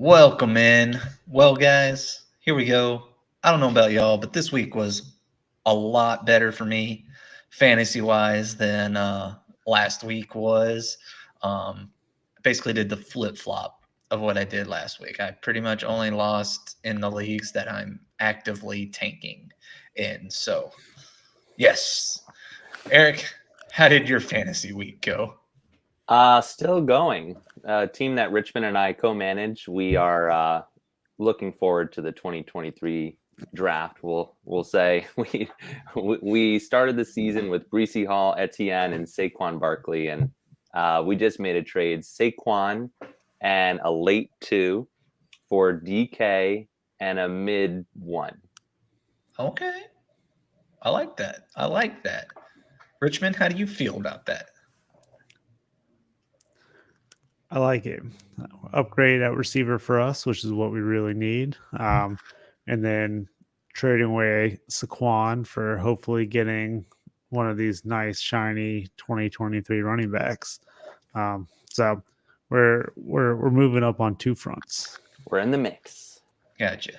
Welcome in. Well, guys, here we go. I don't know about y'all, but this week was a lot better for me, fantasy wise, than last week was. I basically did the flip flop of what I did last week. I pretty much only lost in the leagues that I'm actively tanking in. So, yes. Eric, how did your fantasy week go? Still going. Team that Richmond and I co-manage. We are looking forward to the 2023 draft. We'll say we started the season with Breesy Hall, Etienne, and Saquon Barkley, and we just made a trade: Saquon and a late 2 for DK and a mid 1. Okay. I like that. I like that. Richmond, how do you feel about that? I like it. Upgrade at receiver for us, which is what we really need. And then trading away Saquon for hopefully getting one of these nice shiny 2023 running backs. So we're moving up on two fronts. We're in the mix. Gotcha.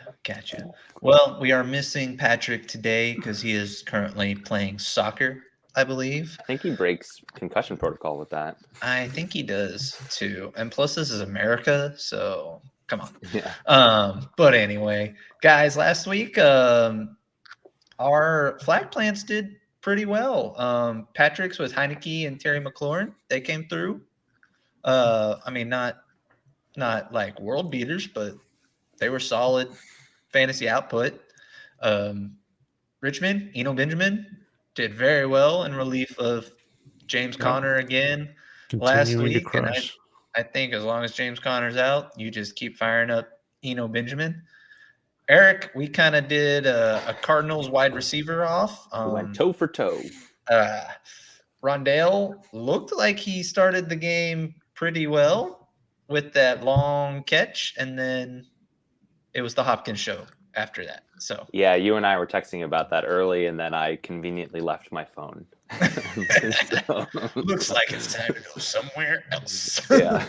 Well, we are missing Patrick today because he is currently playing soccer, I believe. I think he breaks concussion protocol with that. I think he does too. And plus, this is America, so come on. Yeah. But anyway, guys, last week our flag plants did pretty well. Patrick's with Heineke and Terry McLaurin. They came through. I mean, not like world beaters, but they were solid fantasy output. Richmond, Eno Benjamin did very well in relief of James Conner again last Continuing to week. And crush. I think as long as James Conner's out, you just keep firing up Eno Benjamin. Eric, we kind of did a Cardinals wide receiver off. We went toe for toe. Rondale looked like he started the game pretty well with that long catch, and then it was the Hopkins show after that. So Yeah, you and I were texting about that early, and then I conveniently left my phone. So, looks like it's time to go somewhere else. yeah.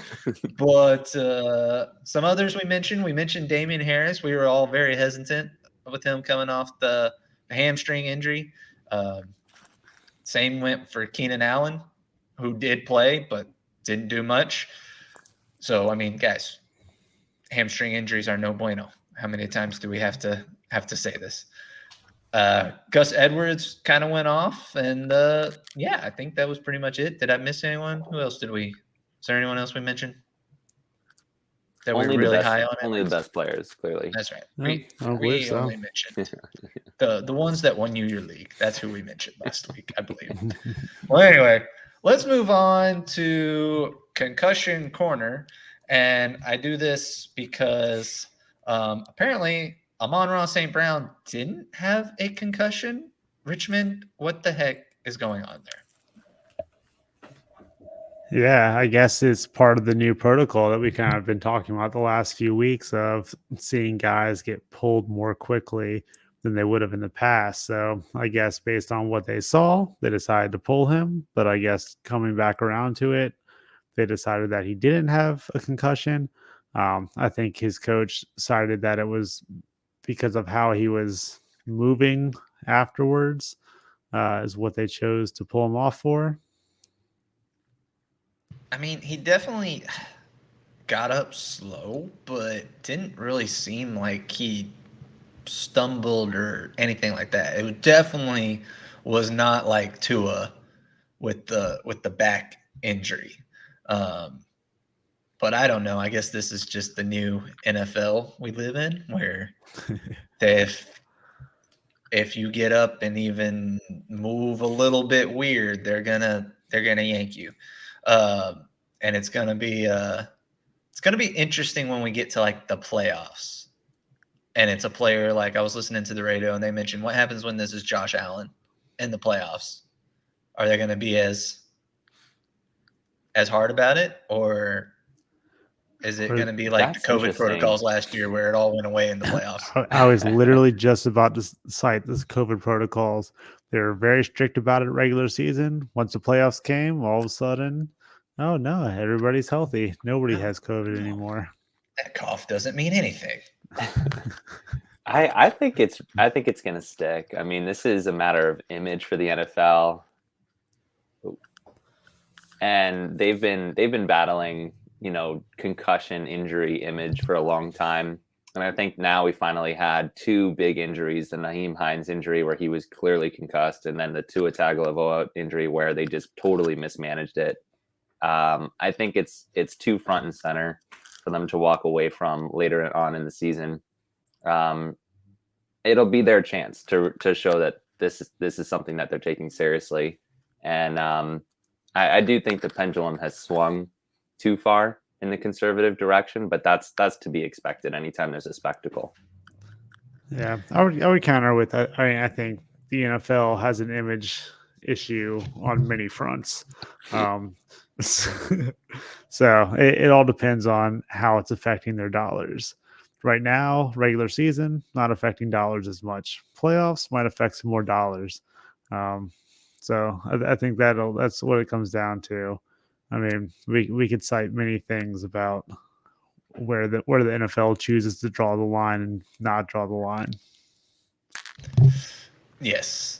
But some others we mentioned Damian Harris. We were all very hesitant with him coming off the hamstring injury. Same went for Keenan Allen, who did play but didn't do much. So I mean, guys, hamstring injuries are no bueno. How many times do we have to say this? Gus Edwards kind of went off, and yeah, I think that was pretty much it. Did I miss anyone? Who else did we? Is there anyone else we mentioned that Only we're the really best, high on? only the best players, clearly. That's right. Yeah, I don't We believe so. only mentioned the ones that won you your league. That's who we mentioned last week, I believe. Well, anyway, let's move on to concussion corner, and I do this because apparently Amon-Ra St. Brown didn't have a concussion. Richmond, what the heck is going on there? Yeah, I guess it's part of the new protocol that we kind of been talking about the last few weeks of seeing guys get pulled more quickly than they would have in the past. So I guess based on what they saw, they decided to pull him. But I guess coming back around to it, they decided that he didn't have a concussion. I think his coach decided that it was because of how he was moving afterwards, is what they chose to pull him off for. I mean, he definitely got up slow, but didn't really seem like he stumbled or anything like that. It definitely was not like Tua with the back injury. But I don't know. I guess this is just the new NFL we live in, where if you get up and even move a little bit weird, they're gonna yank you, and it's gonna be interesting when we get to like the playoffs, and it's a player like I was listening to the radio and they mentioned what happens when this is Josh Allen in the playoffs. Are they gonna be as hard about it, or is it going to be like the That's COVID interesting. protocols last year where it all went away in the playoffs? I was literally just about to cite this COVID protocols. They were very strict about it regular season. Once the playoffs came, all of a sudden, oh no, everybody's healthy. Nobody has COVID anymore. That cough doesn't mean anything. I think it's going to stick. I mean, this is a matter of image for the NFL, and they've been battling, concussion injury image for a long time. And I think now we finally had two big injuries: the Nyheim Hines injury, where he was clearly concussed, and then the Tua Tagovailoa injury, where they just totally mismanaged it. I think it's too front and center for them to walk away from later on in the season. It'll be their chance to show that this is something that they're taking seriously. And I do think the pendulum has swung too far in the conservative direction, but that's to be expected anytime there's a spectacle. Yeah, I would counter with that. I mean, I think the NFL has an image issue on many fronts. So it all depends on how it's affecting their dollars. Right now, regular season, not affecting dollars as much. Playoffs might affect some more dollars. So I think that's what it comes down to. I mean, we could cite many things about where the NFL chooses to draw the line and not draw the line. Yes.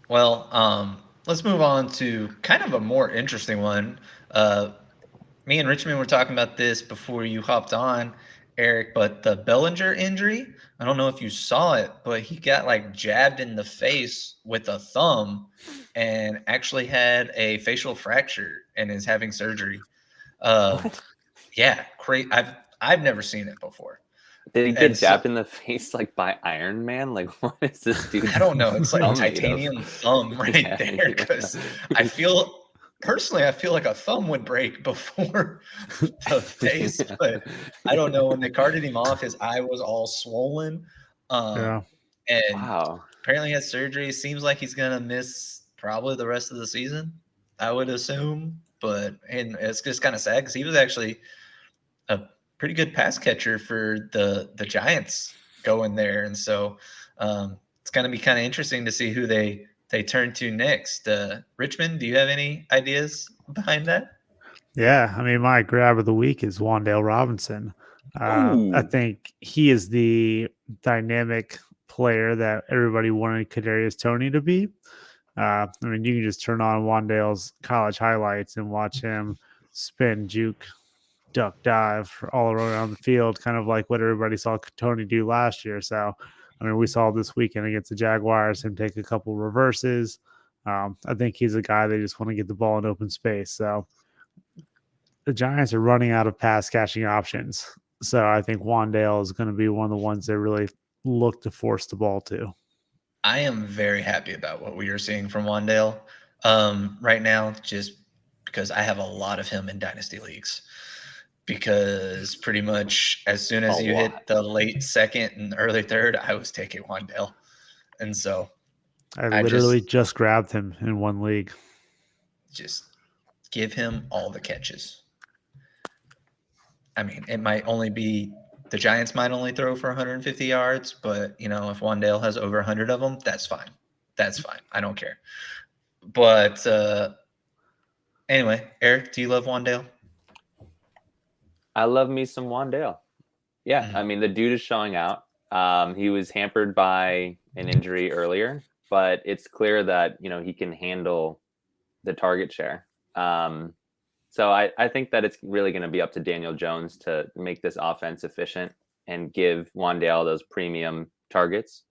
Well, let's move on to kind of a more interesting one. Me and Richmond were talking about this before you hopped on, Eric, but the Bellinger injury, I don't know if you saw it, but he got like jabbed in the face with a thumb and actually had a facial fracture and is having surgery. What? Yeah, great. I've never seen it before. Did he get And so- jabbed in the face like by Iron Man? Like, what is this dude? I don't know. It's like thumb made of? titanium thumb right Yeah, there, because I feel like a thumb would break before the face, Yeah. but I don't know. When they carted him off, his eye was all swollen. Yeah. And Wow. apparently he had surgery. Seems like he's gonna miss probably the rest of the season, I would assume. And it's just kind of sad because he was actually a pretty good pass catcher for the Giants going there, and so it's going to be kind of interesting to see who they turn to next. Richmond, do you have any ideas behind that? Yeah, I mean, my grab of the week is Wandale Robinson. I Ooh. think he is the dynamic player that everybody wanted Kadarius Toney to be. I mean, you can just turn on Wandale's college highlights and watch him spin, juke, duck, dive all around the field, kind of like what everybody saw Toney do last year. So, I mean, we saw this weekend against the Jaguars him take a couple reverses. I think he's a guy they just want to get the ball in open space. So, the Giants are running out of pass catching options. So I think Wandale is going to be one of the ones they really look to force the ball to. I am very happy about what we are seeing from Wandale right now, just because I have a lot of him in dynasty leagues. Because pretty much as soon as you hit the late second and early third, I was taking Wandale. And so I literally just grabbed him in one league. Just give him all the catches. I mean, it might only be the Giants might only throw for 150 yards, but if Wandale has over 100 of them, that's fine. That's fine. I don't care. But anyway, Eric, do you love Wandale? I love me some Wandale. Yeah, I mean, the dude is showing out. He was hampered by an injury earlier, but it's clear that he can handle the target share. So I think that it's really going to be up to Daniel Jones to make this offense efficient and give Wandale those premium targets.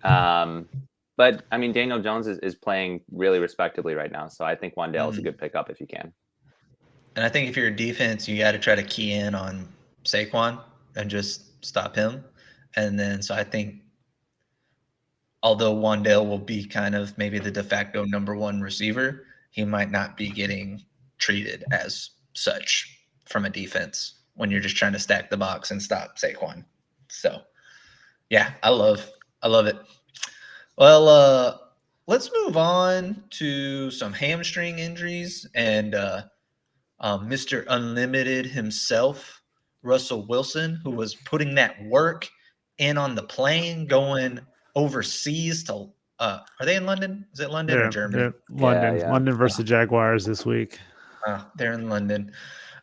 But I mean, Daniel Jones is playing really respectably right now, so I think Wandale is a good pickup if you can. And I think if you're a defense, you got to try to key in on Saquon and just stop him. And then, so I think, although Wandale will be kind of maybe the de facto number one receiver, he might not be getting treated as such from a defense when you're just trying to stack the box and stop Saquon. So, yeah, I love it. Well, let's move on to some hamstring injuries and Mr. Unlimited himself, Russell Wilson, who was putting that work in on the plane going overseas to are they in London? Is it London or Germany? London. Yeah. London versus Jaguars this week. They're in London.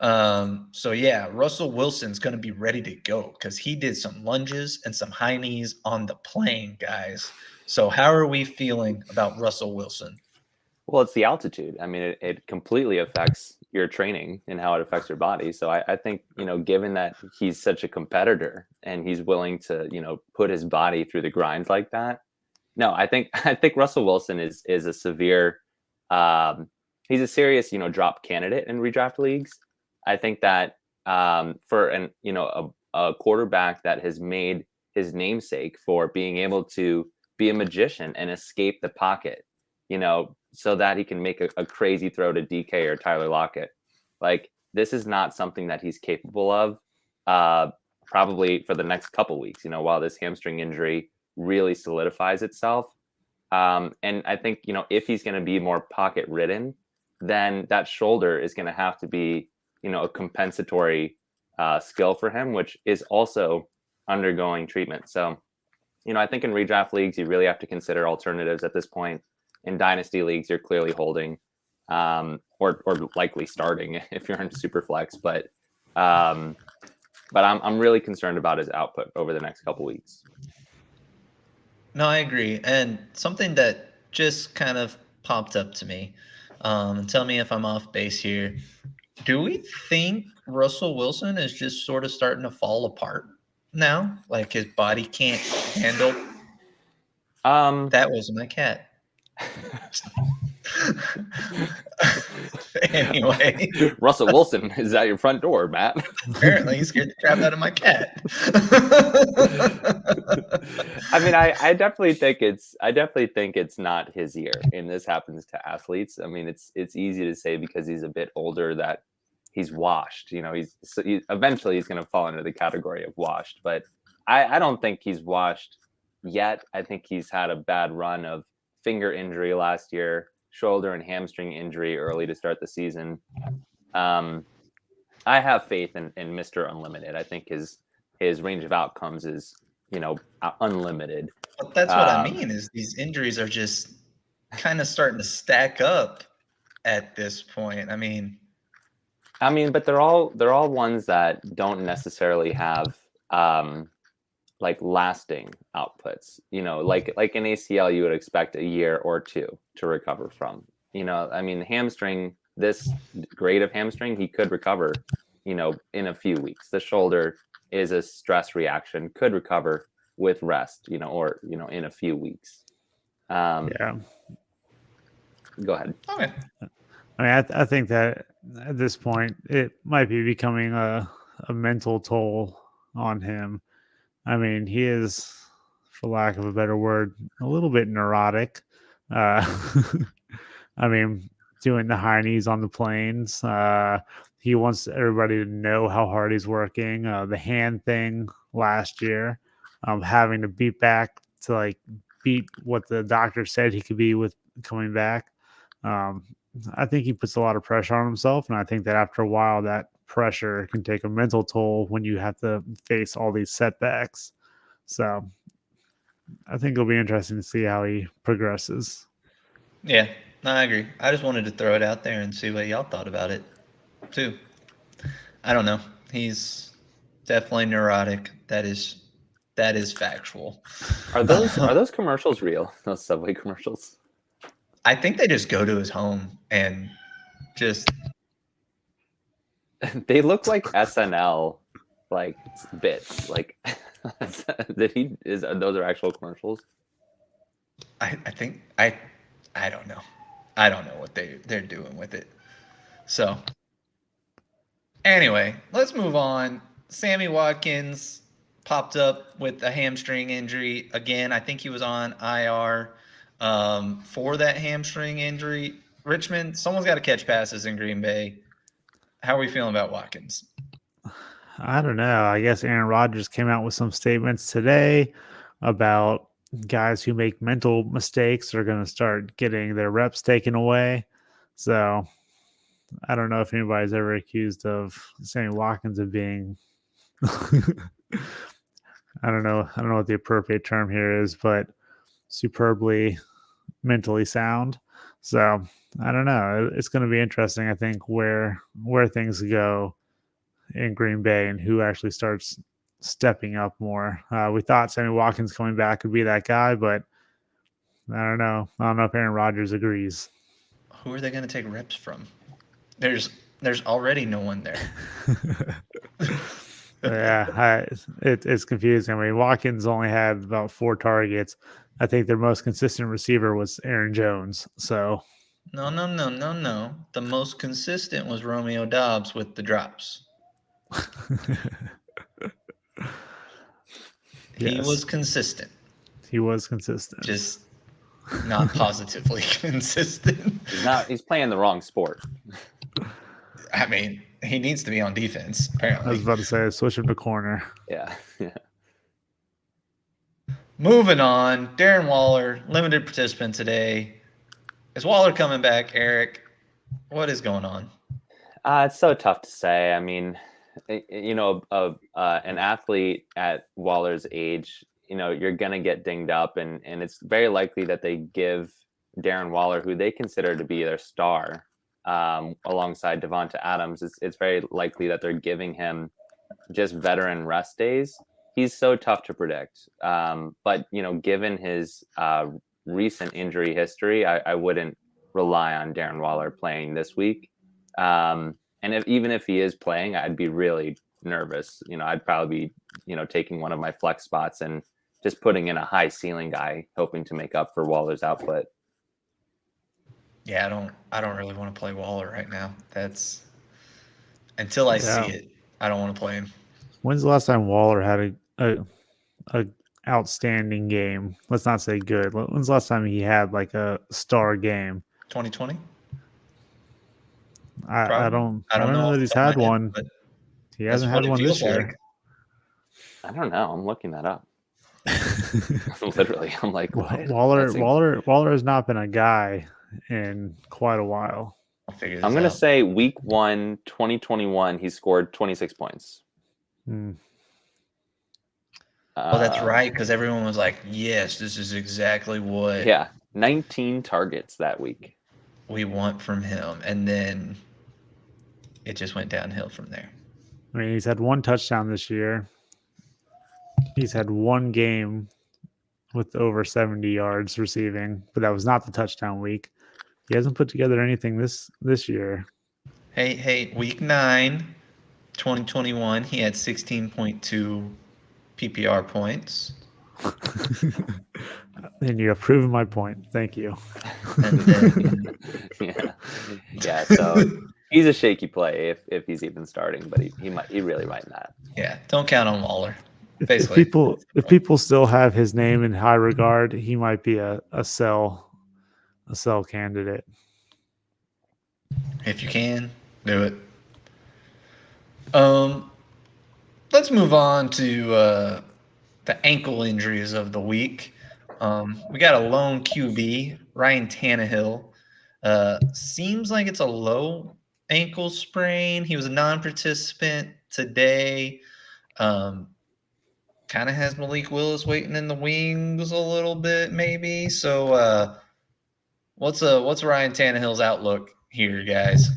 So yeah, Russell Wilson's going to be ready to go because he did some lunges and some high knees on the plane, guys. So how are we feeling about Russell Wilson? Well, it's the altitude. I mean, it completely affects your training and how it affects your body. So I think, given that he's such a competitor and he's willing to, put his body through the grind like that. No, I think Russell Wilson is a severe, he's a serious, drop candidate in redraft leagues. I think that for a quarterback that has made his namesake for being able to be a magician and escape the pocket, so that he can make a crazy throw to DK or Tyler Lockett. Like, this is not something that he's capable of, probably for the next couple weeks, while this hamstring injury really solidifies itself. And I think, if he's going to be more pocket ridden, then that shoulder is going to have to be, a compensatory skill for him, which is also undergoing treatment. So, I think in redraft leagues, you really have to consider alternatives at this point. In dynasty leagues, you're clearly holding, or likely starting if you're in super flex. But I'm really concerned about his output over the next couple weeks. No, I agree. And something that just kind of popped up to me, and tell me if I'm off base here. Do we think Russell Wilson is just sort of starting to fall apart now? Like his body can't handle. That was my cat. Anyway, Russell Wilson is at your front door, Matt. Apparently he scared the crap out of my cat. I mean, I definitely think it's not his year, and this happens to athletes. I mean, it's easy to say because he's a bit older that he's washed. Eventually he's going to fall into the category of washed, but I don't think he's washed yet. I think he's had a bad run of finger injury last year, shoulder and hamstring injury early to start the season. I have faith in Mr. Unlimited. I think his range of outcomes is, unlimited. But that's what I mean is these injuries are just kind of starting to stack up at this point. I mean, but they're all ones that don't necessarily have like lasting outputs, like an ACL, you would expect a year or two to recover from. Hamstring, this grade of hamstring, he could recover, in a few weeks. The shoulder is a stress reaction, could recover with rest, or in a few weeks. Yeah. Go ahead. Okay. I mean, I think that at this point it might be becoming a mental toll on him. I mean, he is, for lack of a better word, a little bit neurotic. I mean, doing the high knees on the planes. He wants everybody to know how hard he's working. The hand thing last year, having to beat back to beat what the doctor said he could be with coming back. I think he puts a lot of pressure on himself, and I think that after a while, that pressure can take a mental toll when you have to face all these setbacks. So I think it'll be interesting to see how he progresses. Yeah, no, I agree. I just wanted to throw it out there and see what y'all thought about it too. I don't know. He's definitely neurotic. That is factual. Are those commercials real? Those Subway commercials? I think they just go to his home and just they look like SNL bits. Those are actual commercials? I think I don't know. I don't know what they're doing with it. So anyway, let's move on. Sammy Watkins popped up with a hamstring injury again. I think he was on IR for that hamstring injury. Richmond, someone's got to catch passes in Green Bay. How are we feeling about Watkins? I don't know. I guess Aaron Rodgers came out with some statements today about guys who make mental mistakes are going to start getting their reps taken away. So I don't know if anybody's ever accused of Sammy Watkins of being I don't know what the appropriate term here is, but superbly mentally sound. So I don't know. It's going to be interesting. I think where things go in Green Bay and who actually starts stepping up more. We thought Sammy Watkins coming back could be that guy, but I don't know. I don't know if Aaron Rodgers agrees. Who are they going to take reps from? There's already no one there. Yeah, it's confusing. I mean, Watkins only had about 4 targets. I think their most consistent receiver was Aaron Jones. So No. The most consistent was Romeo Dobbs with the drops. He Yes. was consistent, he was consistent. just not positively consistent. He's playing the wrong sport. I mean, he needs to be on defense, I was apparently. about to say switch him to corner. Yeah. Moving on, Darren Waller, limited participant today. Is Waller coming back, Eric? What is going on? It's so tough to say. I mean, you know, an athlete at Waller's age, you know, you're going to get dinged up, and it's very likely that they give Darren Waller, who they consider to be their star, alongside Devonta Adams. It's very likely that they're giving him just veteran rest days. He's so tough to predict. But, you know, given his recent injury history, I wouldn't rely on Darren Waller playing this week. And even if he is playing, I'd be really nervous. You know, I'd probably be, you know, taking one of my flex spots and just putting in a high ceiling guy, hoping to make up for Waller's output. Yeah, I don't really want to play Waller right now. That's until I see it. I don't want to play him. When's the last time Waller had a outstanding game? Let's not say good. When's the last time he had like a star game? 2020? I don't know off that the he's top of had my head, one. but He that's hasn't what had it one feels this year. like. I don't know. I'm looking that up. Literally, I'm like, what? Waller has not been a guy in quite a while. I'll figure this I'm going to out. say week 1, 2021, he scored 26 points. Well, that's right, because everyone was like, yes, this is exactly what Yeah, 19 targets that week. we want from him. And then it just went downhill from there. I mean, he's had 1 touchdown this year. He's had 1 game with over 70 yards receiving, but that was not the touchdown week. He hasn't put together anything this year. Hey, week 9, 2021, he had 16.2 PPR points. And you have proven my point. Thank you. And then yeah. So he's a shaky play if he's even starting, but he really might not. Yeah, don't count on Waller. If Basically, people still have his name in high regard, he might be a sell candidate. if you can, do it. Let's move on to the ankle injuries of the week. We got a lone QB, Ryan Tannehill. Seems like it's a low ankle sprain. He was a non-participant today. Kind of has Malik Willis waiting in the wings a little bit, maybe. So, what's Ryan Tannehill's outlook here, guys?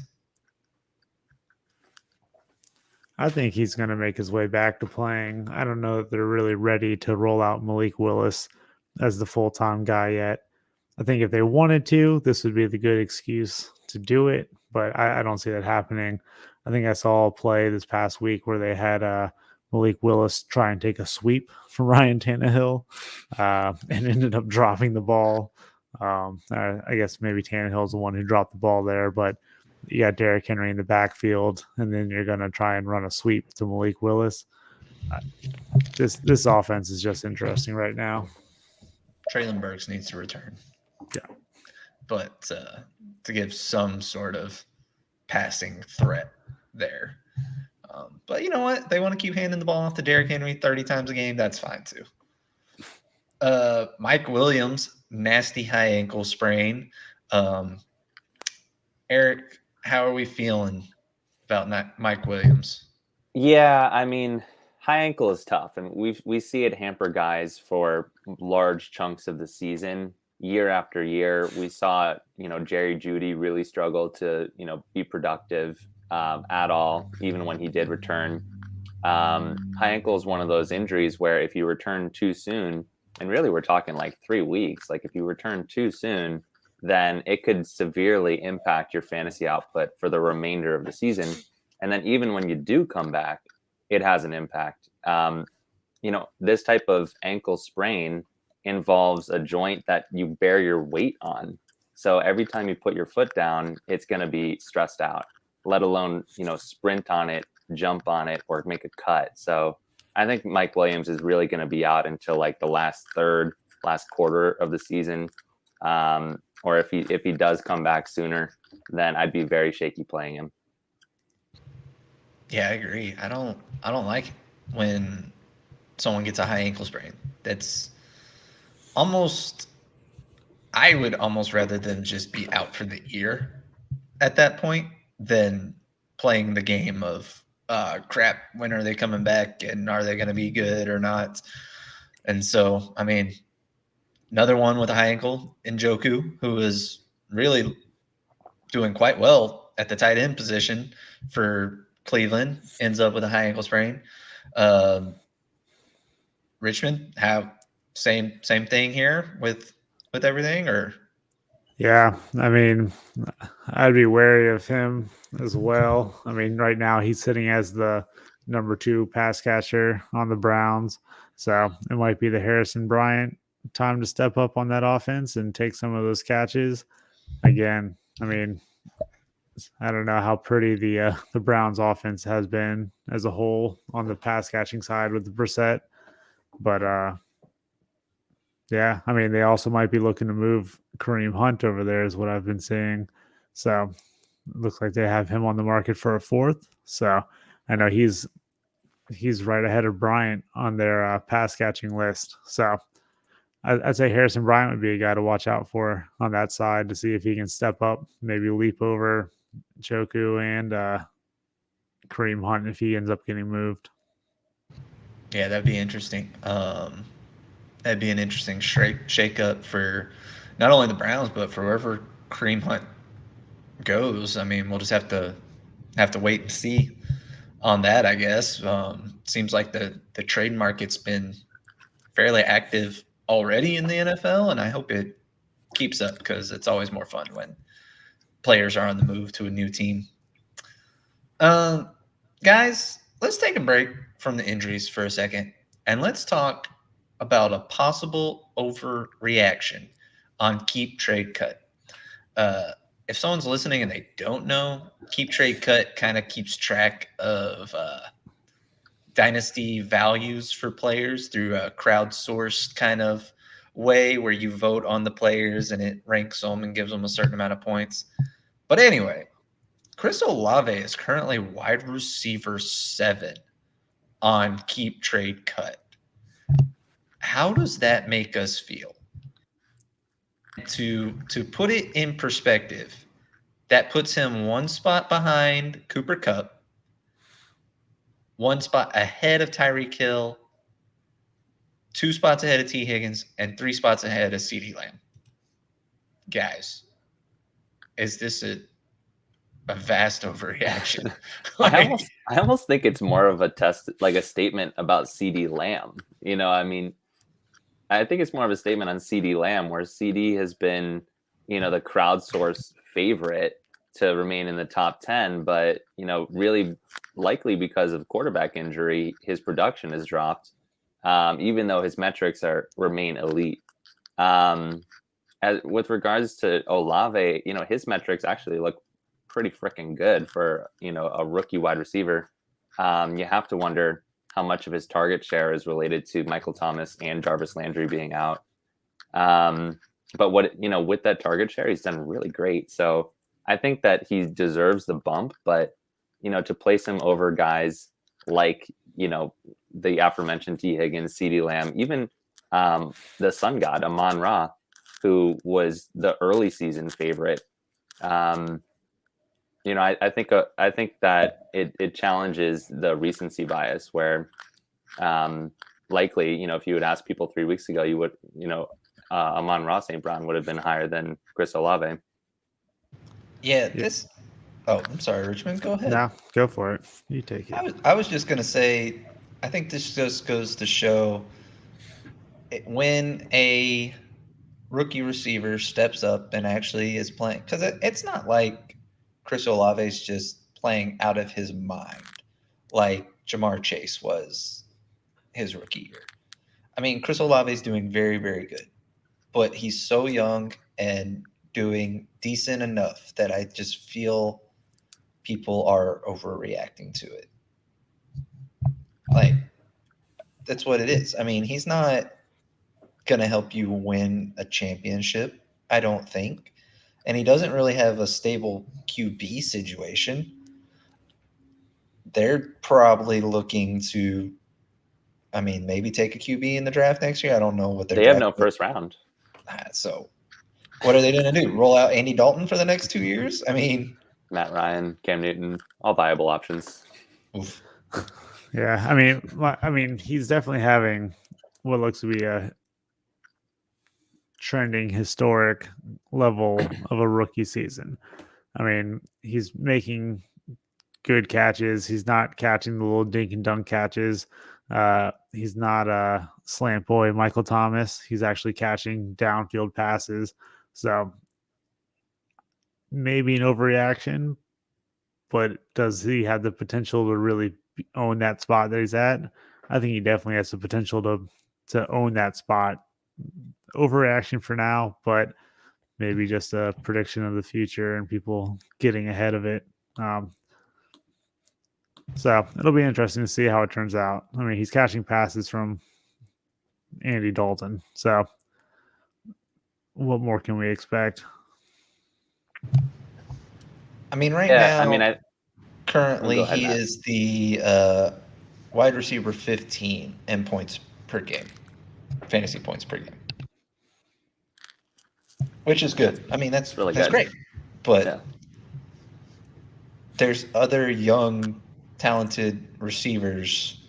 I think he's going to make his way back to playing. I don't know that they're really ready to roll out Malik Willis as the full-time guy yet. I think if they wanted to, this would be the good excuse to do it, but I don't see that happening. I think I saw a play this past week where they had Malik Willis try and take a sweep from Ryan Tannehill and ended up dropping the ball. I guess maybe Tannehill's the one who dropped the ball there, but you got Derrick Henry in the backfield, and then you're going to try and run a sweep to Malik Willis. This offense is just interesting right now. Traylon Burks needs to return. Yeah. But to give some sort of passing threat there. But you know what? They want to keep handing the ball off to Derrick Henry 30 times a game. That's fine too. Mike Williams, nasty high ankle sprain. Eric, how are we feeling about Mike Williams? Yeah, I mean, high ankle is tough, and we see it hamper guys for large chunks of the season. year after year. We saw, Jerry Jeudy really struggle to, be productive at all, even when he did return. High ankle is one of those injuries where if you return too soon, and really we're talking like 3 weeks, like if you return too soon, then it could severely impact your fantasy output for the remainder of the season. And then even when you do come back, it has an impact. This type of ankle sprain involves a joint that you bear your weight on. So every time you put your foot down, it's going to be stressed out, let alone, sprint on it, jump on it, or make a cut. So I think Mike Williams is really going to be out until like the last quarter of the season. Or if he does come back sooner, then I'd be very shaky playing him. Yeah, I agree. I don't like when someone gets a high ankle sprain. That's almost, I would almost rather than just be out for the year at that point than playing the game of crap, when are they coming back and are they going to be good or not? And so, I mean, another one with a high ankle, Njoku, who is really doing quite well at the tight end position for Cleveland, ends up with a high ankle sprain. Richmond have same thing here with everything, or Yeah, I mean, I'd be wary of him as well. I mean, right now he's sitting as the number 2 pass catcher on the Browns, so it might be the Harrison Bryant time to step up on that offense and take some of those catches. Again, I mean, I don't know how pretty the Browns offense has been as a whole on the pass catching side with the Brissett, but yeah, I mean, they also might be looking to move Kareem Hunt over there, is what I've been seeing. So it looks like they have him on the market for a 4th. So I know he's right ahead of Bryant on their pass catching list. So I'd say Harrison Bryant would be a guy to watch out for on that side to see if he can step up, maybe leap over Choku and Kareem Hunt if he ends up getting moved. yeah, that'd be interesting. That'd be an interesting shake up for not only the Browns but for wherever Kareem Hunt goes. I mean, we'll just have to wait and see on that, I guess. Seems like the trade market's been fairly active already in the NFL, and I hope it keeps up because it's always more fun when players are on the move to a new team. Guys, let's take a break from the injuries for a second, and let's talk about a possible overreaction on Keep Trade Cut. If someone's listening and they don't know, Keep Trade Cut kind of keeps track of dynasty values for players through a crowdsourced kind of way where you vote on the players and it ranks them and gives them a certain amount of points. But anyway, Chris Olave is currently wide receiver 7 on Keep Trade Cut. How does that make us feel? To put it in perspective, that puts him 1 spot behind Cooper Kupp, 1 spot ahead of Tyreek Hill, 2 spots ahead of T. Higgins, and 3 spots ahead of CeeDee Lamb. Guys, is this a vast overreaction? I almost think it's more of a test, like a statement about CeeDee Lamb. I mean, I think it's more of a statement on CeeDee Lamb, where CeeDee has been, the crowdsourced favorite to remain in the top 10, but really likely because of quarterback injury, his production has dropped, even though his metrics remain elite. With regards to Olave, his metrics actually look pretty freaking good for a rookie wide receiver. You have to wonder how much of his target share is related to Michael Thomas and Jarvis Landry being out. But with that target share, he's done really great. So I think that he deserves the bump, but to place him over guys like the aforementioned T. Higgins, CeeDee Lamb, even the Sun God Amon-Ra, who was the early season favorite. I think that it challenges the recency bias, where likely, if you would ask people 3 weeks ago, you would, Amon-Ra St. Brown would have been higher than Chris Olave. Yeah, this. Oh, I'm sorry, Richmond. Go ahead. No, go for it. You take it. I was just gonna say, I think this just goes to show when a rookie receiver steps up and actually is playing, because it's not like Chris Olave is just playing out of his mind like Jamar Chase was his rookie year. I mean, Chris Olave is doing very, very good, but he's so young and doing decent enough that I just feel people are overreacting to it. Like, that's what it is. I mean, he's not going to help you win a championship, I don't think. And he doesn't really have a stable QB situation. They're probably looking to, I mean, maybe take a QB in the draft next year. I don't know what they're They have no first round. So what are they going to do? Roll out Andy Dalton for the next 2 years? I mean, Matt Ryan, Cam Newton, all viable options. oof. Yeah, I mean, he's definitely having what looks to be a trending historic level of a rookie season. I mean, he's making good catches. He's not catching the little dink and dunk catches. He's not a slant boy, Michael Thomas. He's actually catching downfield passes. So maybe an overreaction, but does he have the potential to really own that spot that he's at? I think he definitely has the potential to own that spot. Overreaction for now, but maybe just a prediction of the future and people getting ahead of it. So it'll be interesting to see how it turns out. I mean, he's catching passes from Andy Dalton. So what more can we expect? I mean, right now, I mean, currently Go ahead, he Matt. is the wide receiver 15 in points per game, fantasy points per game, which is good. I mean, that's Really that's good. great. But Yeah. there's other young, talented receivers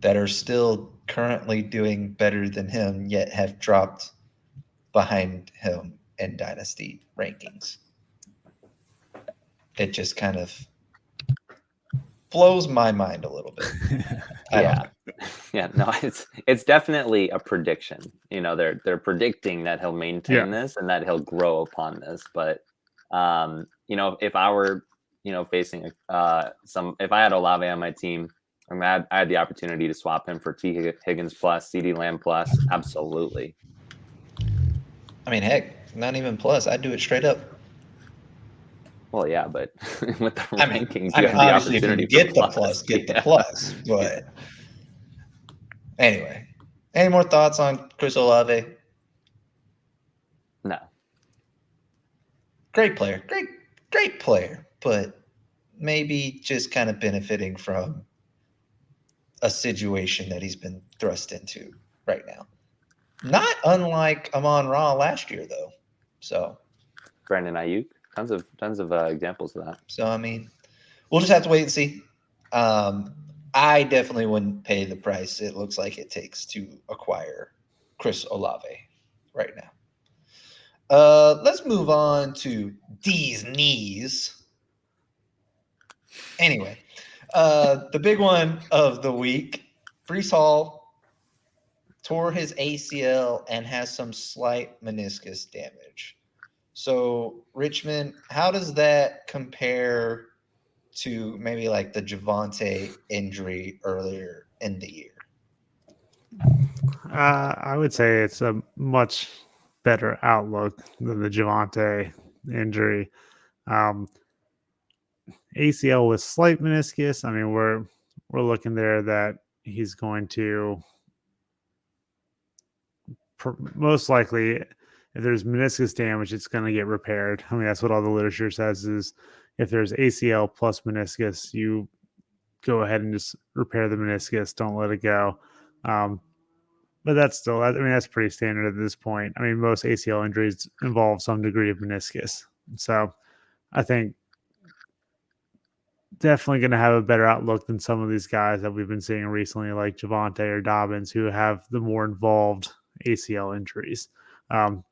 that are still currently doing better than him, yet have dropped behind him in dynasty rankings. It just kind of blows my mind a little bit. I don't know. Yeah, no, it's definitely a prediction. You know, they're predicting that he'll maintain this and that he'll grow upon this. But you know, if I were, you know, facing if I had Olave on my team, I mean, I had the opportunity to swap him for T. Higgins plus, CeeDee Lamb plus, absolutely. I mean, heck, not even plus. I'd do it straight up. Well, yeah, but with the I mean, rankings, I you mean, have the obviously, if you opportunity get for the plus, get the Yeah. plus. But anyway, any more thoughts on Chris Olave? No. Great player, great player, but maybe just kind of benefiting from a situation that he's been thrust into right now. Not unlike Amon-Ra last year, though. So Brandon Ayuk, tons of examples of that. I mean, we'll just have to wait and see. I definitely wouldn't pay the price it looks like it takes to acquire Chris Olave right now. Let's move on to D's knees. Anyway, the big one of the week, Breece Hall tore his ACL and has some slight meniscus damage. So, Richmond, how does that compare to maybe like the Javonte injury earlier in the year? I would say it's a much better outlook than the Javonte injury. ACL with slight meniscus. I mean, we're looking there that he's going to most likely, if there's meniscus damage, it's going to get repaired. I mean, that's what all the literature says is if there's ACL plus meniscus, you go ahead and just repair the meniscus. Don't let it go. But that's still, I mean, that's pretty standard at this point. I mean, most ACL injuries involve some degree of meniscus. So I think definitely going to have a better outlook than some of these guys that we've been seeing recently, like Javonte or Dobbins, who have the more involved ACL injuries.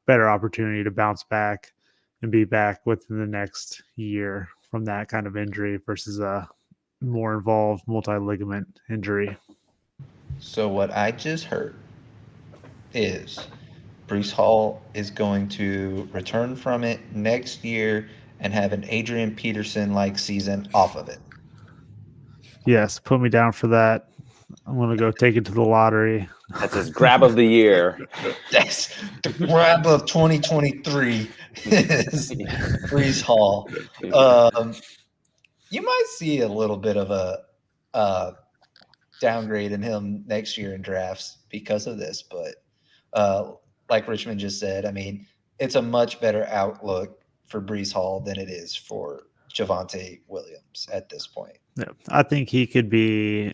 better opportunity to bounce back and be back within the next year from that kind of injury versus a more involved multi-ligament injury. So what I just heard is Brees Hall is going to return from it next year and have an Adrian Peterson like season off of it. Yes, put me down for that. I'm going to go take it to the lottery. That's his grab of the year. That's the grab of 2023 is Brees Hall. You might see a little bit of a downgrade in him next year in drafts because of this, but like Richmond just said, I mean, it's a much better outlook for Brees Hall than it is for Javonte Williams at this point. Yeah, I think he could be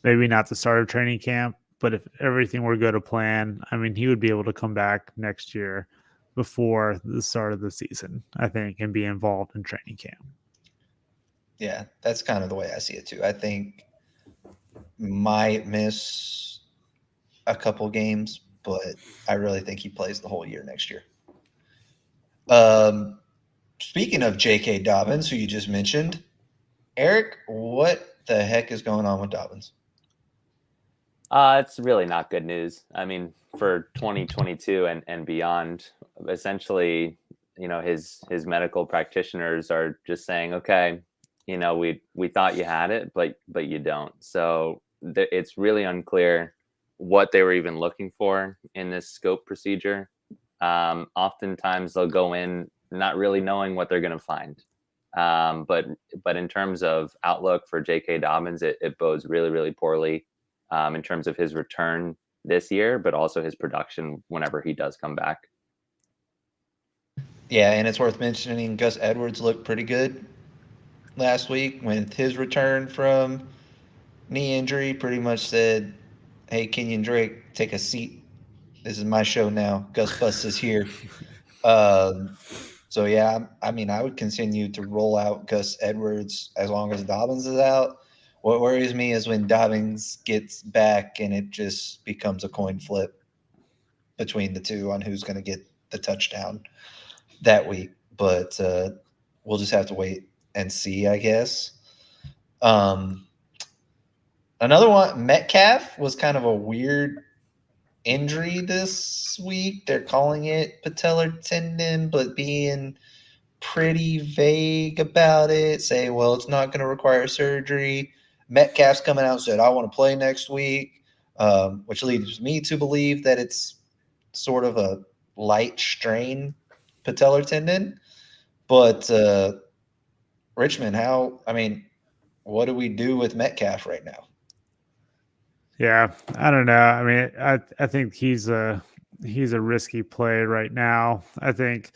maybe not the start of training camp, but if everything were go to plan, I mean, he would be able to come back next year before the start of the season, I think, and be involved in training camp. Yeah, that's kind of the way I see it too. I think might miss a couple games, but I really think he plays the whole year next year. Speaking of J.K. Dobbins, who you just mentioned, Eric, what the heck is going on with Dobbins? It's really not good news. I mean, for 2022 and beyond, essentially, his medical practitioners are just saying, okay, we thought you had it, but you don't. So it's really unclear what they were even looking for in this scope procedure. Oftentimes they'll go in not really knowing what they're going to find. But in terms of outlook for J.K. Dobbins, it bodes really, really poorly in terms of his return this year, but also his production whenever he does come back. Yeah, and it's worth mentioning Gus Edwards looked pretty good last week with his return from knee injury. Pretty much said, hey, Kenyon Drake, take a seat. This is my show now. Gus Bus is here. So, yeah, I mean, I would continue to roll out Gus Edwards as long as Dobbins is out. What worries me is when Dobbins gets back and it just becomes a coin flip between the two on who's going to get the touchdown that week. But we'll just have to wait and see, I guess. Another one, Metcalf was kind of a weird injury this week. They're calling it patellar tendon, but being pretty vague about it. Say, well, it's not going to require surgery. Metcalf's coming out and said, I want to play next week, which leads me to believe that it's sort of a light strain patellar tendon. But Richmond, what do we do with Metcalf right now? Yeah, I don't know. I mean, I think he's a risky play right now. I think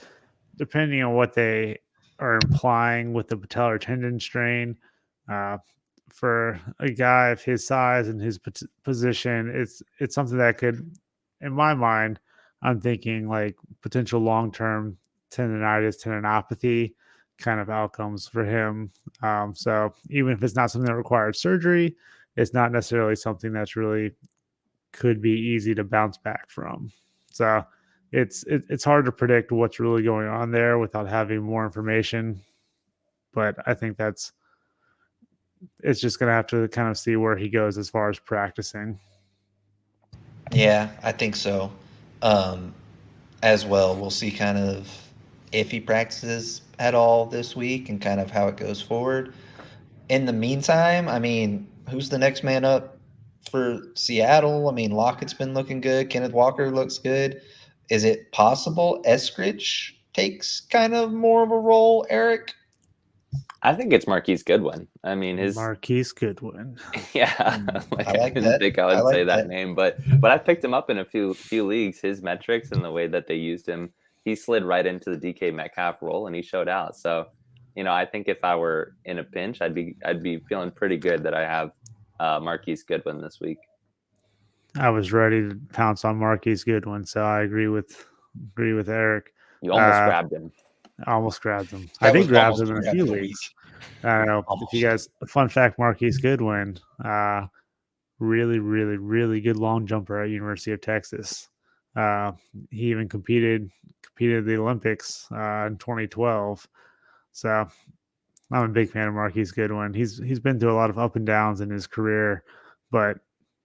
depending on what they are implying with the patellar tendon strain, for a guy of his size and his position, it's something that could, in my mind, I'm thinking like potential long-term tendinopathy kind of outcomes for him. So even if it's not something that requires surgery, it's not necessarily something that's really could be easy to bounce back from. So it's hard to predict what's really going on there without having more information. But I think it's just going to have to kind of see where he goes as far as practicing. Yeah, I think so. As well, we'll see kind of if he practices at all this week and kind of how it goes forward. In the meantime, I mean, who's the next man up for Seattle? I mean, Lockett's been looking good. Kenneth Walker looks good. Is it possible Eskridge takes kind of more of a role, Eric? I think it's Marquise Goodwin. I mean, Marquise Goodwin. Yeah, I didn't think I would say that name, but I picked him up in a few leagues. His metrics and the way that they used him, he slid right into the DK Metcalf role and he showed out. So, I think if I were in a pinch, I'd be feeling pretty good that I have Marquise Goodwin this week. I was ready to pounce on Marquise Goodwin, so I agree with Eric. You almost grabbed him. I almost grabbed him. I did grab him in a few leagues. I don't know if you guys. Fun fact: Marquise Goodwin, really, really, really good long jumper at University of Texas. He even competed at the Olympics in 2012. So I'm a big fan of Marquise Goodwin. He's been through a lot of up and downs in his career, but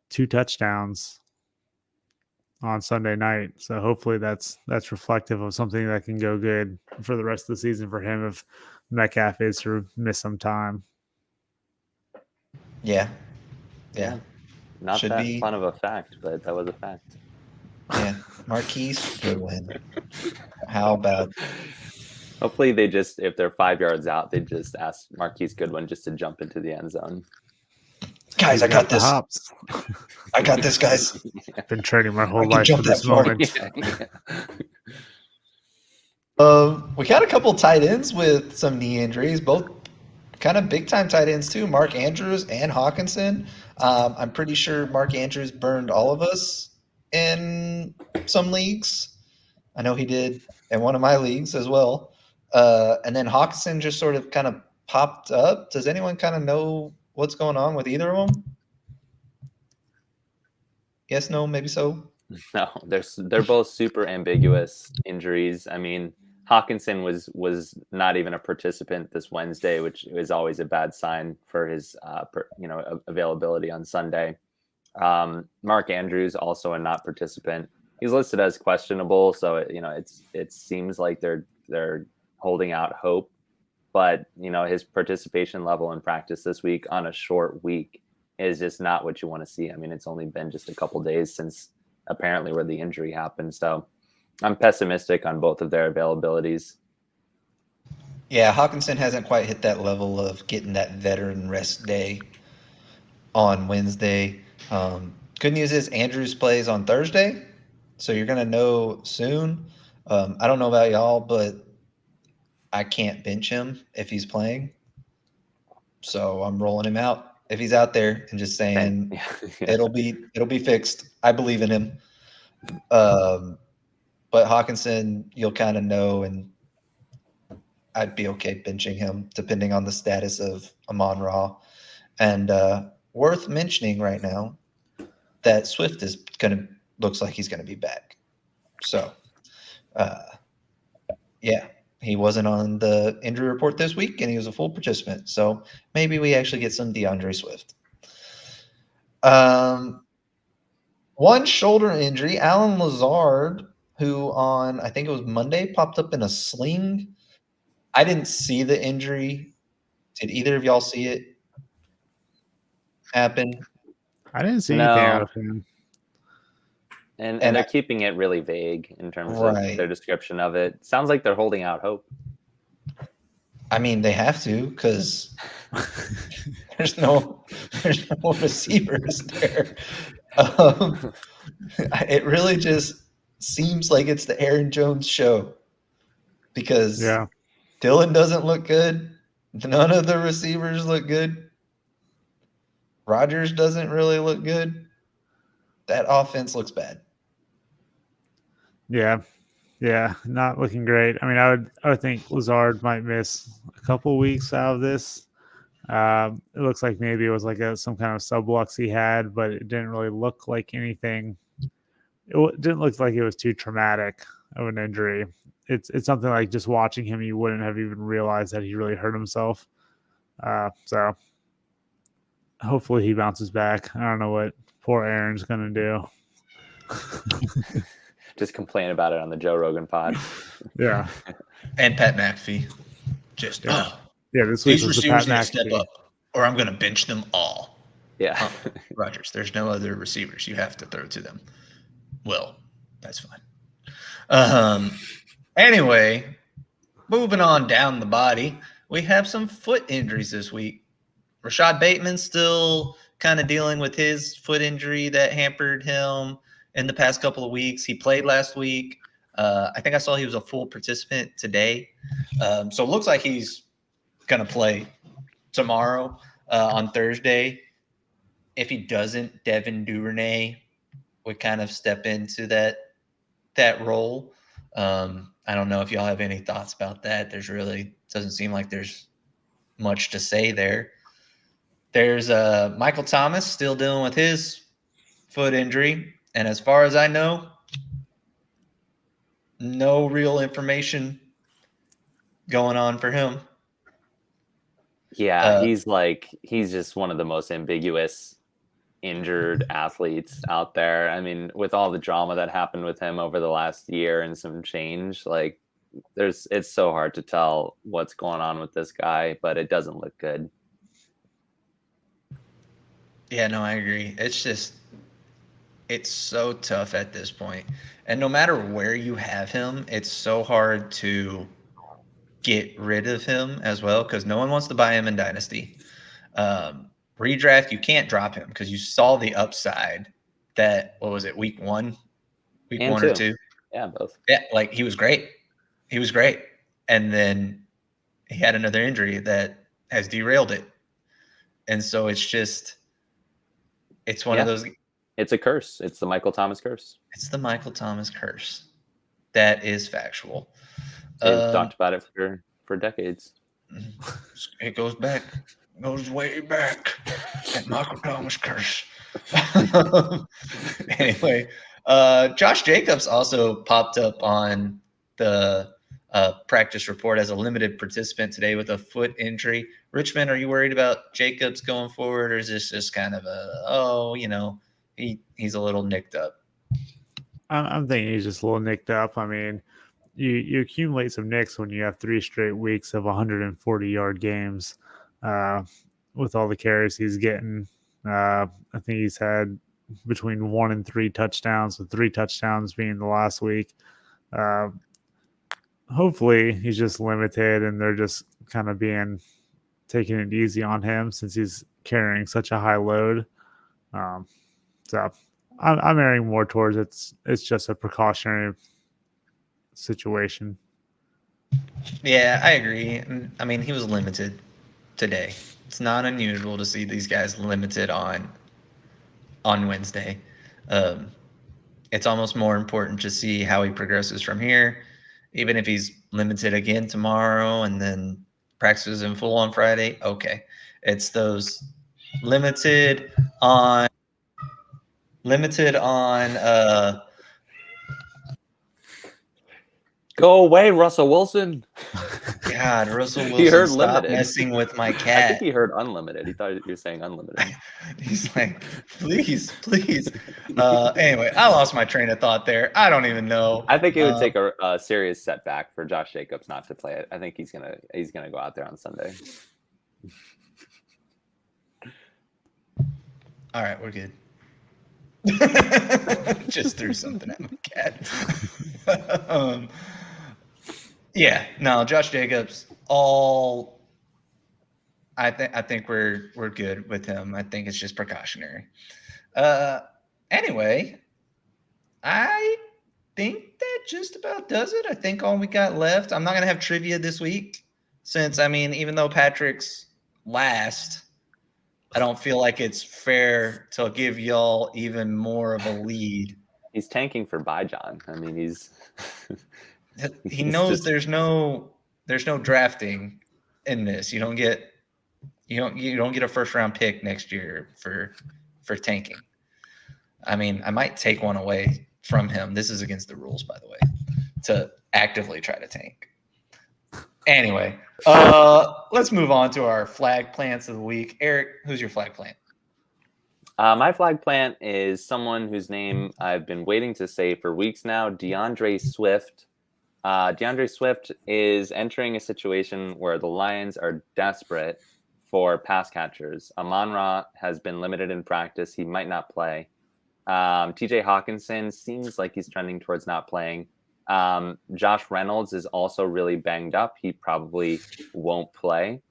2 touchdowns on Sunday night. So hopefully that's reflective of something that can go good for the rest of the season for him if Metcalf is to miss some time. Yeah. Not Should that be. fun of a fact, but that was a fact. Yeah, Marquise Goodwin. How about? Hopefully they just, if they're 5 yards out, they just ask Marquise Goodwin just to jump into the end zone. Guys, He's I got the this. hops. I got this, guys. I've been training my I whole can life jump for this that far. moment. We got a couple tight ends with some knee injuries, both kind of big time tight ends too. Mark Andrews and Hawkinson. I'm pretty sure Mark Andrews burned all of us in some leagues. I know he did in one of my leagues as well. And then Hawkinson just sort of kind of popped up. Does anyone kind of know what's going on with either of them? Yes, no, maybe so. No, they're both super ambiguous injuries. I mean, Hawkinson was not even a participant this Wednesday, which is always a bad sign for his availability on Sunday. Mark Andrews also a not participant. He's listed as questionable, so it seems like they're holding out hope. But his participation level in practice this week on a short week is just not what you want to see. I mean, it's only been just a couple days since apparently where the injury happened. So I'm pessimistic on both of their availabilities. Yeah, Hawkinson hasn't quite hit that level of getting that veteran rest day on Wednesday. Good news is Andrews plays on Thursday, so you're going to know soon. I don't know about y'all, but I can't bench him if he's playing. So I'm rolling him out if he's out there and just saying it'll be fixed. I believe in him. But Hawkinson, you'll kind of know, and I'd be okay benching him depending on the status of Amon-Ra. And worth mentioning right now that Swift looks like he's gonna be back. So, yeah, he wasn't on the injury report this week, and he was a full participant. So maybe we actually get some DeAndre Swift. One shoulder injury, Alan Lazard, who on I think it was Monday popped up in a sling. I didn't see the injury. Did either of y'all see it happen? I didn't see anything out No. of him. And they're keeping it really vague in terms of their description of it. Sounds like they're holding out hope. I mean, they have to because there's no receivers there. It really just seems like it's the Aaron Jones show because Dylan doesn't look good. None of the receivers look good. Rodgers doesn't really look good. That offense looks bad. Yeah, not looking great. I mean, I would think Lazard might miss a couple weeks out of this. It looks like maybe it was like some kind of sublux he had, but it didn't really look like anything. It didn't look like it was too traumatic of an injury. It's something like just watching him, you wouldn't have even realized that he really hurt himself. So hopefully he bounces back. I don't know what poor Aaron's going to do. Just complain about it on the Joe Rogan pod. Yeah. And Pat McAfee. Just, this week these receivers need to step up or I'm going to bench them all. Yeah. Rodgers, there's no other receivers you have to throw to them. Well, that's fine. Anyway, moving on down the body, we have some foot injuries this week. Rashad Bateman still kind of dealing with his foot injury that hampered him in the past couple of weeks. He played last week. I think I saw he was a full participant today. So it looks like he's going to play tomorrow on Thursday. If he doesn't, Devin Duvernay would kind of step into that role. I don't know if y'all have any thoughts about that. There's really doesn't seem like there's much to say there. There's Michael Thomas still dealing with his foot injury. And as far as I know, no real information going on for him. Yeah, he's just one of the most ambiguous injured athletes out there. I mean, with all the drama that happened with him over the last year and some change, like it's so hard to tell what's going on with this guy, but it doesn't look good. Yeah, no, I agree. It's so tough at this point. And no matter where you have him, it's so hard to get rid of him as well because no one wants to buy him in Dynasty. Redraft, you can't drop him because you saw the upside that, what was it, week one And or two? Yeah, both. Yeah, like he was great. He was great. And then he had another injury that has derailed it. And so it's one of those. It's a curse. It's the Michael Thomas curse. It's the Michael Thomas curse. That is factual. They've talked about it for decades. It goes way back. That Michael Thomas curse. Anyway, Josh Jacobs also popped up on the practice report as a limited participant today with a foot injury. Richmond, are you worried about Jacobs going forward, or is this just kind of he's a little nicked up? I'm thinking he's just a little nicked up. I mean, you accumulate some nicks when you have 3 straight weeks of 140-yard games with all the carries he's getting. I think he's had between 1 and 3 touchdowns, with 3 touchdowns being the last week. Hopefully he's just limited and they're just kind of taking it easy on him since he's carrying such a high load. So I'm erring more towards it's just a precautionary situation. Yeah, I agree. I mean, he was limited today. It's not unusual to see these guys limited on Wednesday. It's almost more important to see how he progresses from here, even if he's limited again tomorrow and then practices in full on Friday. Okay, it's those limited on. Go away, Russell Wilson. God, Russell Wilson, He heard stop limited. messing with my I cat. think he heard unlimited. He thought you were saying unlimited. He's like, please. Anyway, I lost my train of thought there. I don't even know. I think it would take a serious setback for Josh Jacobs not to play it. I think he's gonna go out there on Sunday. All right, we're good. Just threw something at my cat. Yeah, no, Josh Jacobs. I think we're good with him. I think it's just precautionary. Anyway, I think that just about does it. I think all we got left. I'm not gonna have trivia this week since, I mean, even though Patrick's last, I don't feel like it's fair to give y'all even more of a lead. He's tanking for Bijan. I mean, he knows there's no drafting in this. You don't get a first round pick next year for tanking. I mean, I might take one away from him. This is against the rules, by the way, to actively try to tank. Anyway, let's move on to our flag plants of the week. Eric, who's your flag plant? My flag plant is someone whose name I've been waiting to say for weeks now, DeAndre Swift. DeAndre Swift is entering a situation where the Lions are desperate for pass catchers. Amon-Ra has been limited in practice. He might not play. TJ Hawkinson seems like he's trending towards not playing. Josh Reynolds is also really banged up. He probably won't play.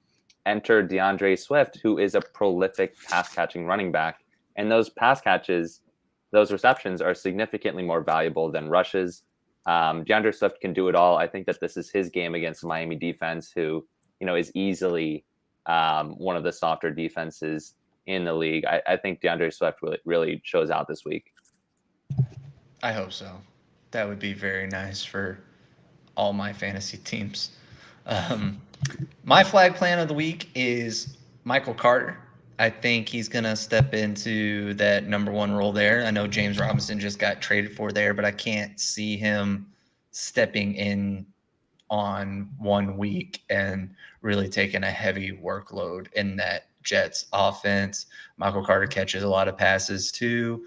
Enter DeAndre Swift, who is a prolific pass-catching running back. And those pass catches, those receptions are significantly more valuable than rushes. DeAndre Swift can do it all. I think that this is his game against the Miami defense, who, is easily one of the softer defenses in the league. I think DeAndre Swift really shows out this week. I hope so. That would be very nice for all my fantasy teams. My flag plan of the week is Michael Carter. I think he's going to step into that number one role there. I know James Robinson just got traded for there, but I can't see him stepping in on 1 week and really taking a heavy workload in that Jets offense. Michael Carter catches a lot of passes too.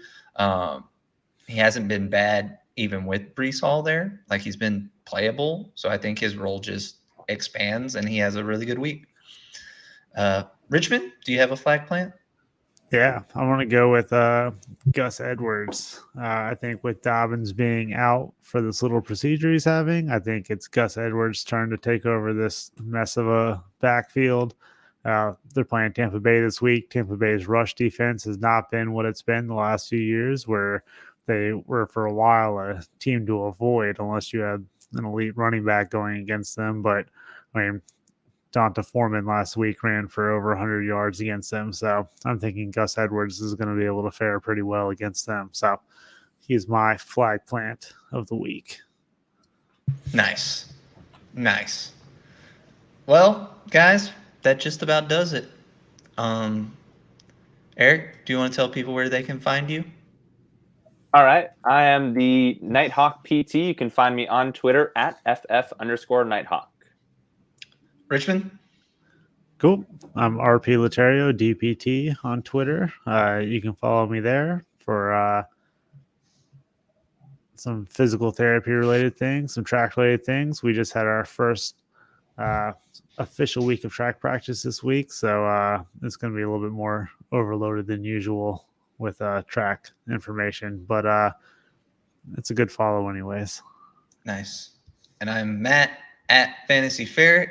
He hasn't been bad even with Brees Hall there. Like, he's been playable. So I think his role just expands and he has a really good week. Richmond, do you have a flag plant? Yeah, I want to go with Gus Edwards. I think with Dobbins being out for this little procedure he's having, I think it's Gus Edwards' turn to take over this mess of a backfield. They're playing Tampa Bay this week. Tampa Bay's rush defense has not been what it's been the last few years, where they were for a while a team to avoid unless you had an elite running back going against them. But I mean, Donta Foreman last week ran for over 100 yards against them. So I'm thinking Gus Edwards is going to be able to fare pretty well against them. So he's my flag plant of the week. Nice. Well, guys, that just about does it. Eric, do you want to tell people where they can find you? All right. I am the Nighthawk PT. You can find me on Twitter at FF_Nighthawk. Richmond? Cool. I'm RP Laterio, DPT on Twitter. You can follow me there for some physical therapy related things, some track related things. We just had our first official week of track practice this week. So it's going to be a little bit more overloaded than usual with track information. But it's a good follow anyways. Nice. And I'm Matt at Fantasy Ferret.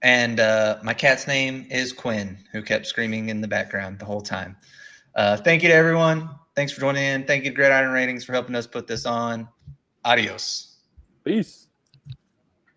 And my cat's name is Quinn, who kept screaming in the background the whole time. Thank you to everyone. Thanks for joining in. Thank you to Gridiron Ratings for helping us put this on. Adios. Peace.